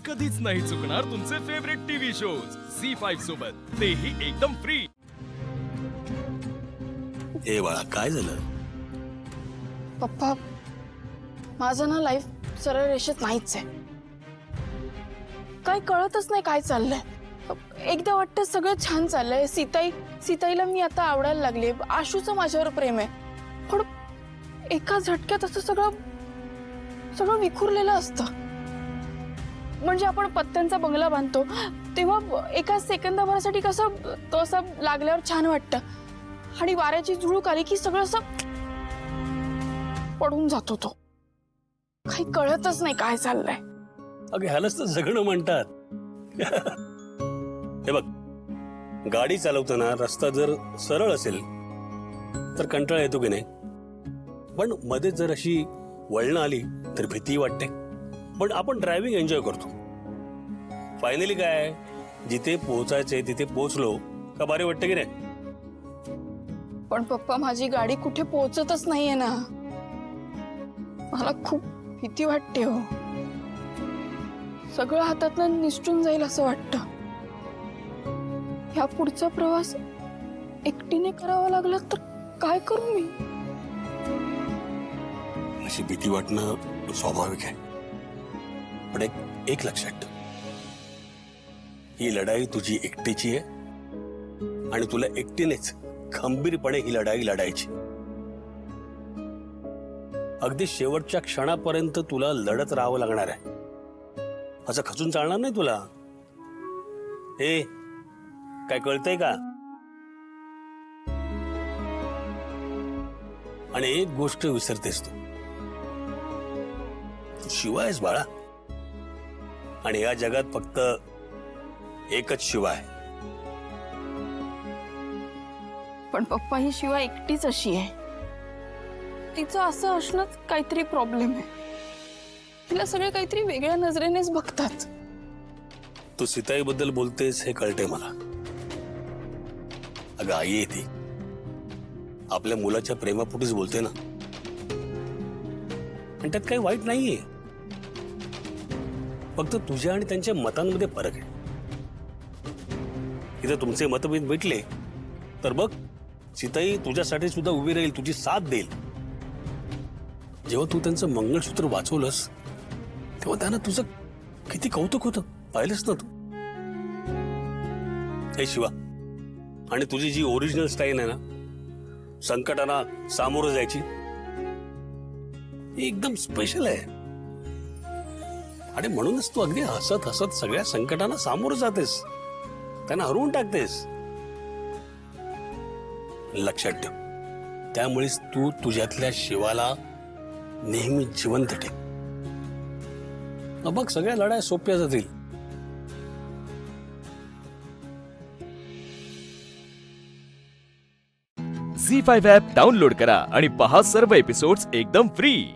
कधीच नाही चुकणार तुमचे फेवरेट टीव्ही शोज झी5 सोबत, तेही एकदम फ्री। ए बाळा, काय झालं? पप्पा, माझं ना लाईफ सरळ रेषेत नाहीच आहे। काय कळतच नाही काय चाललंय। एकदा वाटतं सगळं छान चाललंय, सीताईला मी आता आवडायला लागले, आशूचं माझ्यावर प्रेम आहे, पण एका झटक्यात असं सगळं विखुरलेलं असतं। म्हणजे आपण पत्त्यांचा बंगला बांधतो तेव्हा एका सेकंदाभरासाठी कसं तो असं लागल्यावर छान वाटतं, आणि वाऱ्याची झुळूक आली की सगळं असं पडून जातो। तो काही कळतच नाही काय चाललंय। अगं ह्यालाच तर जगणं म्हणतात। हे बघ, गाडी चालवताना रस्ता जर सरळ असेल तर कंटाळा येतो की नाही, पण मध्ये जर अशी वळणं आली तर भीती वाटते, पण आपण ड्रायव्हिंग एन्जॉय करतो। फायनली काय, जिथे पोहोचायचे तिथे पोहोचलो का भारी वाटतं की नाही? पण पप्पा, माझी गाडी कुठे पोहोचतच नाहीये ना, मला खूप भीती वाटते हो। सगळं हातातनं निसटून जाईल असं वाटतं। ह्या पुढचा प्रवास एकटीने करावा लागला तर काय करू मी? अशी भीती वाटणं स्वाभाविक आहे, पण एक लक्षात ठेव, ही लढाई तुझी एकटीची आहे आणि तुला एकटीनेच खंबीरपणे ही लढाई लढायची। अगदी शेवटच्या क्षणापर्यंत तुला लढत राहावं लागणार आहे, असं खचून चालणार नाही तुला। ए, काय कळतंय का? आणि एक गोष्ट विसरतेस तू शिवा आहेस बाळा, आणि या जगात फक्त एकच शिवा आहे। पण पप्पा, ही शिवा एकटीच अशी आहे, तिचं असं असणंच काहीतरी प्रॉब्लेम आहे। तिला सगळे काहीतरी वेगळ्या नजरेनेच बघतात। तू सीताईबद्दल बोलतेस हे कळते मला। अगं आई आहे ती, आपल्या मुलाच्या प्रेमापोटीच बोलते ना, आणि त्यात काही वाईट नाहीये, फक्त तुझ्या आणि त्यांच्या मतांमध्ये फरक आहे। इथे तुमचे मतभेद भेटले तर बघ, सीताई तुझ्यासाठी सुद्धा उभी राहील, तुझी साथ देईल। जेव्हा तू त्यांचं मंगळसूत्र वाचवलंस तेव्हा त्यांना तुझं किती कौतुक होतं, पाहिलंस ना तू? हे शिवा, आणि तुझी जी ओरिजिनल स्टाईल आहे ना, संकटांना सामोरं जायची, ही एकदम स्पेशल आहे। आणि म्हणूनच तू अगदी हसत हसत सगळ्या संकटांना सामोरं जातेस, त्यांना हरवून टाकतेस। लक्षात ठेव, त्यामुळेच तू तुझ्यातल्या शिवाला नेहमी जिवंत ठेव। बघ, सगळ्या लढाया सोप्या जातील। झी5 ॲप डाउनलोड करा आणि पहा सर्व एपिसोड्स एकदम फ्री।